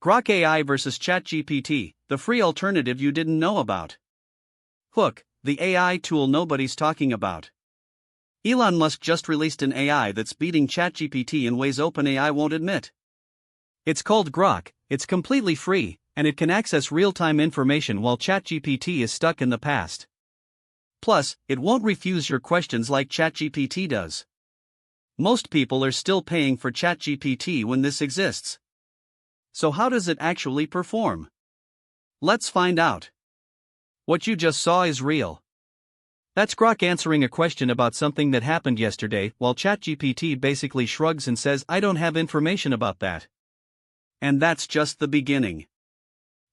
Grok AI versus ChatGPT, the free alternative you didn't know about. Hook, the AI tool nobody's talking about. Elon Musk just released an AI that's beating ChatGPT in ways OpenAI won't admit. It's called Grok, it's completely free, and it can access real-time information while ChatGPT is stuck in the past. Plus, it won't refuse your questions like ChatGPT does. Most people are still paying for ChatGPT when this exists. So how does it actually perform? Let's find out. What you just saw is real. That's Grok answering a question about something that happened yesterday, while ChatGPT basically shrugs and says, "I don't have information about that." And that's just the beginning.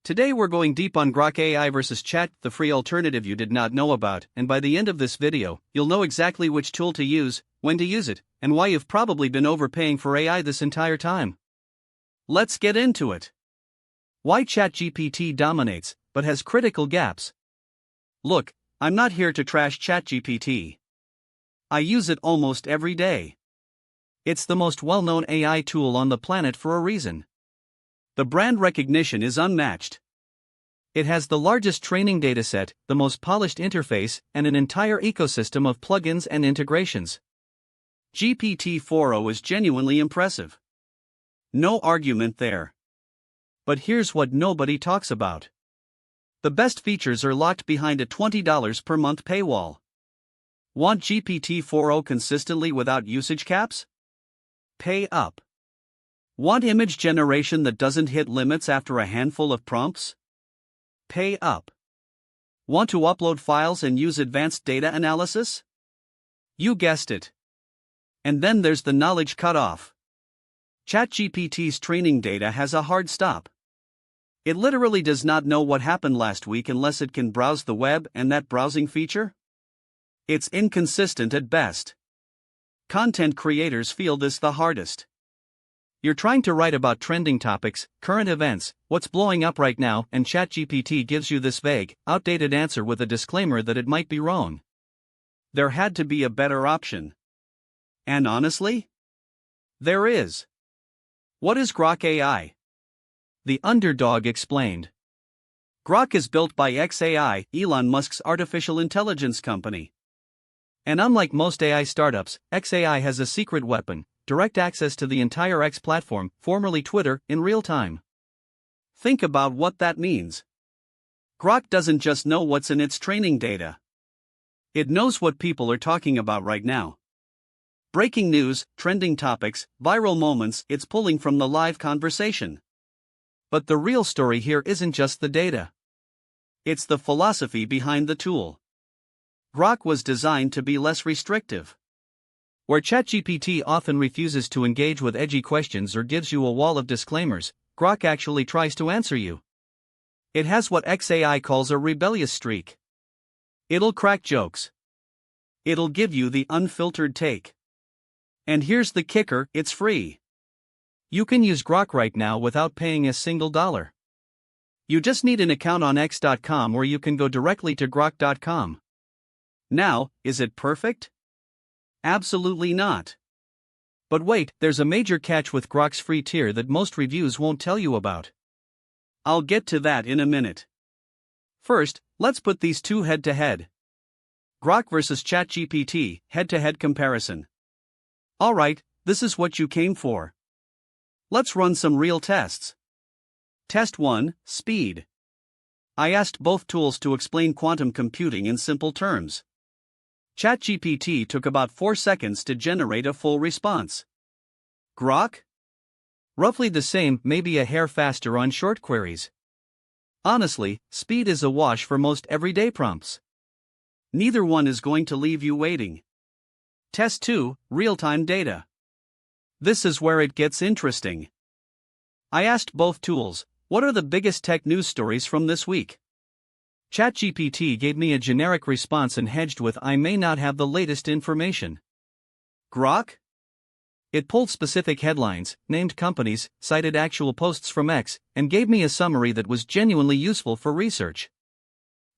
Today we're going deep on Grok AI versus Chat, the free alternative you did not know about, and by the end of this video, you'll know exactly which tool to use, when to use it, and why you've probably been overpaying for AI this entire time. Let's get into it. Why ChatGPT dominates, but has critical gaps. Look, I'm not here to trash ChatGPT. I use it almost every day. It's the most well-known AI tool on the planet for a reason. The brand recognition is unmatched. It has the largest training dataset, the most polished interface, and an entire ecosystem of plugins and integrations. GPT-4o is genuinely impressive. No argument there. But here's what nobody talks about. The best features are locked behind a $20 per month paywall. Want GPT-4o consistently without usage caps? Pay up. Want image generation that doesn't hit limits after a handful of prompts? Pay up. Want to upload files and use advanced data analysis? You guessed it. And then there's the knowledge cutoff. ChatGPT's training data has a hard stop. It literally does not know what happened last week unless it can browse the web and that browsing feature? It's inconsistent at best. Content creators feel this the hardest. You're trying to write about trending topics, current events, what's blowing up right now, and ChatGPT gives you this vague, outdated answer with a disclaimer that it might be wrong. There had to be a better option. And honestly, there is. What is Grok AI? The underdog explained. Grok is built by xAI, Elon Musk's artificial intelligence company. And unlike most AI startups, xAI has a secret weapon: direct access to the entire X platform, formerly Twitter, in real time. Think about what that means. Grok doesn't just know what's in its training data. It knows what people are talking about right now. Breaking news, trending topics, viral moments, it's pulling from the live conversation. But the real story here isn't just the data. It's the philosophy behind the tool. Grok was designed to be less restrictive. Where ChatGPT often refuses to engage with edgy questions or gives you a wall of disclaimers, Grok actually tries to answer you. It has what xAI calls a rebellious streak. It'll crack jokes. It'll give you the unfiltered take. And here's the kicker, it's free. You can use Grok right now without paying a single dollar. You just need an account on X.com where you can go directly to Grok.com. Now, is it perfect? Absolutely not. But wait, there's a major catch with Grok's free tier that most reviews won't tell you about. I'll get to that in a minute. First, let's put these two head to head. Grok versus ChatGPT, head-to-head comparison. Alright, this is what you came for. Let's run some real tests. Test 1, Speed. I asked both tools to explain quantum computing in simple terms. ChatGPT took about 4 seconds to generate a full response. Grok? Roughly the same, maybe a hair faster on short queries. Honestly, speed is a wash for most everyday prompts. Neither one is going to leave you waiting. Test 2, Real-time data. This is where it gets interesting. I asked both tools, what are the biggest tech news stories from this week? ChatGPT gave me a generic response and hedged with I may not have the latest information. Grok? It pulled specific headlines, named companies, cited actual posts from X, and gave me a summary that was genuinely useful for research.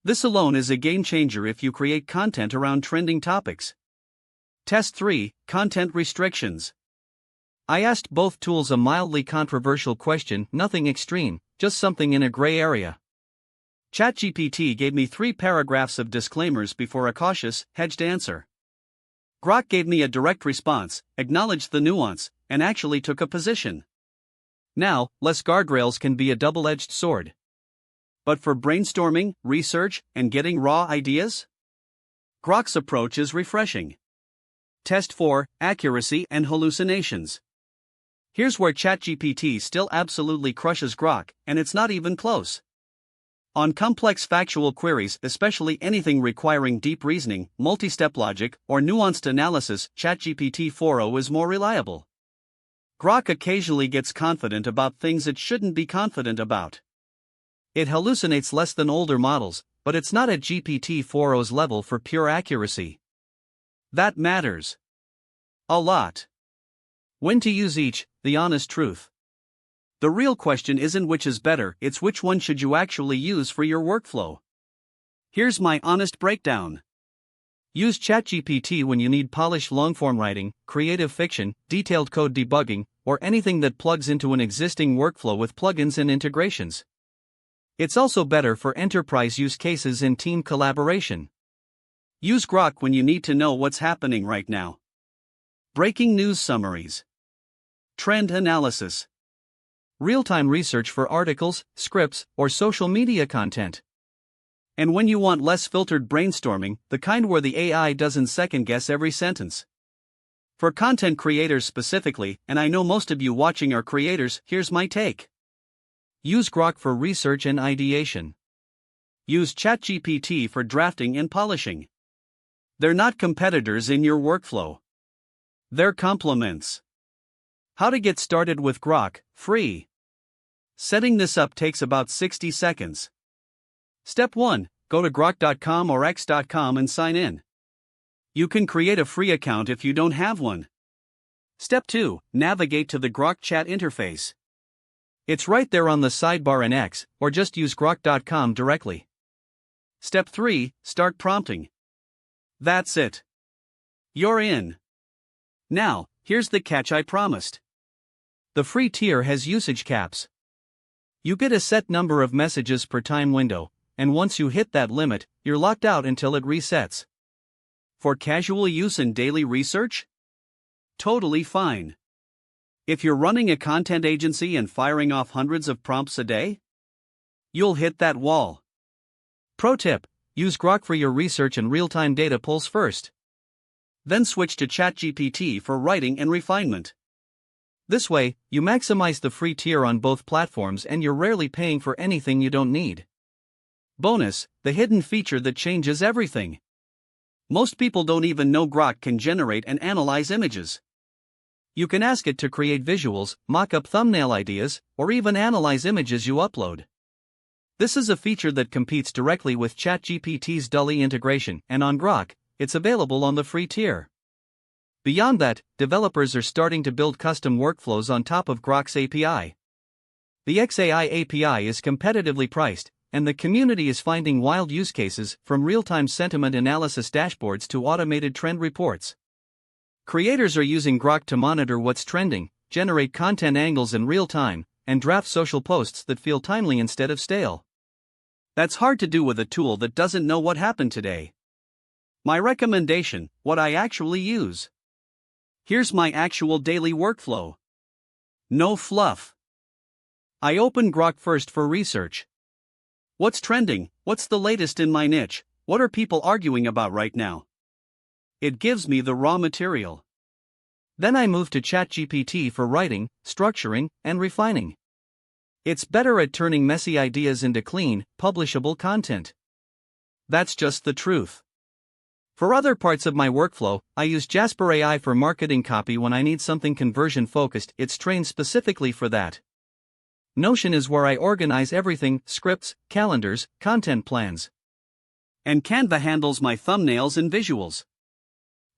This alone is a game changer if you create content around trending topics. Test 3, Content restrictions. I asked both tools a mildly controversial question, nothing extreme, just something in a gray area. ChatGPT gave me 3 paragraphs of disclaimers before a cautious, hedged answer. Grok gave me a direct response, acknowledged the nuance, and actually took a position. Now, less guardrails can be a double-edged sword. But for brainstorming, research, and getting raw ideas? Grok's approach is refreshing. Test for accuracy and hallucinations. Here's where ChatGPT still absolutely crushes Grok, and it's not even close. On complex factual queries, especially anything requiring deep reasoning, multi-step logic, or nuanced analysis, ChatGPT 4.0 is more reliable. Grok occasionally gets confident about things it shouldn't be confident about. It hallucinates less than older models, but it's not at GPT 4.0's level for pure accuracy. That matters a lot. When to use each, the honest truth. The real question isn't which is better, it's which one should you actually use for your workflow. Here's my honest breakdown. Use ChatGPT when you need polished long-form writing, creative fiction, detailed code debugging, or anything that plugs into an existing workflow with plugins and integrations. It's also better for enterprise use cases and team collaboration. Use Grok when you need to know what's happening right now. Breaking news summaries. Trend analysis. Real-time research for articles, scripts, or social media content. And when you want less filtered brainstorming, the kind where the AI doesn't second-guess every sentence. For content creators specifically, and I know most of you watching are creators, here's my take. Use Grok for research and ideation. Use ChatGPT for drafting and polishing. They're not competitors in your workflow. They're complements. How to get started with Grok, free. Setting this up takes about 60 seconds. Step 1. Go to grok.com or x.com and sign in. You can create a free account if you don't have one. Step 2. Navigate to the Grok chat interface. It's right there on the sidebar in X, or just use grok.com directly. Step 3. Start prompting. That's it. You're in. Now, here's the catch I promised. The free tier has usage caps. You get a set number of messages per time window, and once you hit that limit, you're locked out until it resets. For casual use and daily research? Totally fine. If you're running a content agency and firing off hundreds of prompts a day? You'll hit that wall. Pro tip: use Grok for your research and real-time data pulls first. Then switch to ChatGPT for writing and refinement. This way, you maximize the free tier on both platforms and you're rarely paying for anything you don't need. Bonus: the hidden feature that changes everything. Most people don't even know Grok can generate and analyze images. You can ask it to create visuals, mock up thumbnail ideas, or even analyze images you upload. This is a feature that competes directly with ChatGPT's DALL-E integration, and on Grok, it's available on the free tier. Beyond that, developers are starting to build custom workflows on top of Grok's API. The XAI API is competitively priced, and the community is finding wild use cases, from real-time sentiment analysis dashboards to automated trend reports. Creators are using Grok to monitor what's trending, generate content angles in real time, and draft social posts that feel timely instead of stale. That's hard to do with a tool that doesn't know what happened today. My recommendation: what I actually use. Here's my actual daily workflow. No fluff. I open Grok first for research. What's trending? What's the latest in my niche? What are people arguing about right now? It gives me the raw material. Then I move to ChatGPT for writing, structuring, and refining. It's better at turning messy ideas into clean, publishable content. That's just the truth. For other parts of my workflow, I use Jasper AI for marketing copy when I need something conversion focused. It's trained specifically for that. Notion is where I organize everything: scripts, calendars, content plans. And Canva handles my thumbnails and visuals.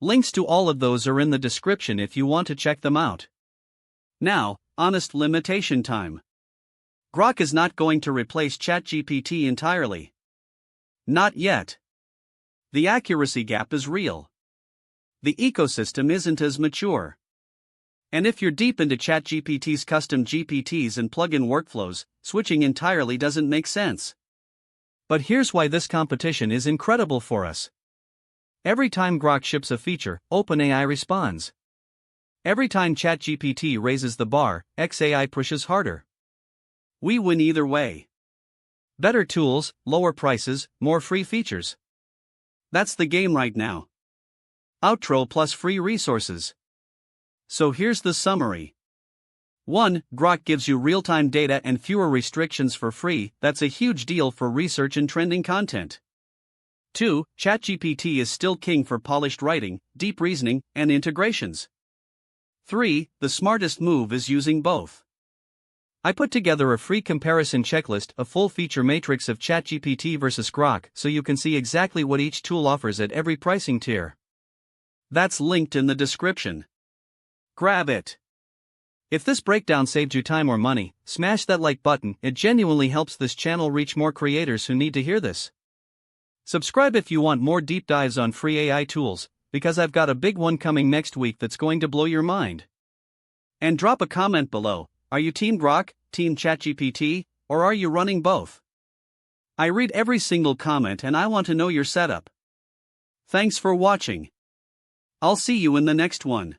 Links to all of those are in the description if you want to check them out. Now, honest limitation time. Grok is not going to replace ChatGPT entirely. Not yet. The accuracy gap is real. The ecosystem isn't as mature. And if you're deep into ChatGPT's custom GPTs and plugin workflows, switching entirely doesn't make sense. But here's why this competition is incredible for us. Every time Grok ships a feature, OpenAI responds. Every time ChatGPT raises the bar, XAI pushes harder. We win either way. Better tools, lower prices, more free features. That's the game right now. Outro plus free resources. So here's the summary. 1. Grok gives you real-time data and fewer restrictions for free. That's a huge deal for research and trending content. 2. ChatGPT is still king for polished writing, deep reasoning, and integrations. 3. The smartest move is using both. I put together a free comparison checklist, a full feature matrix of ChatGPT versus Grok, so you can see exactly what each tool offers at every pricing tier. That's linked in the description. Grab it. If this breakdown saved you time or money, smash that like button. It genuinely helps this channel reach more creators who need to hear this. Subscribe if you want more deep dives on free AI tools, because I've got a big one coming next week that's going to blow your mind. And drop a comment below. Are you Team Grok, Team ChatGPT, or are you running both? I read every single comment and I want to know your setup. Thanks for watching. I'll see you in the next one.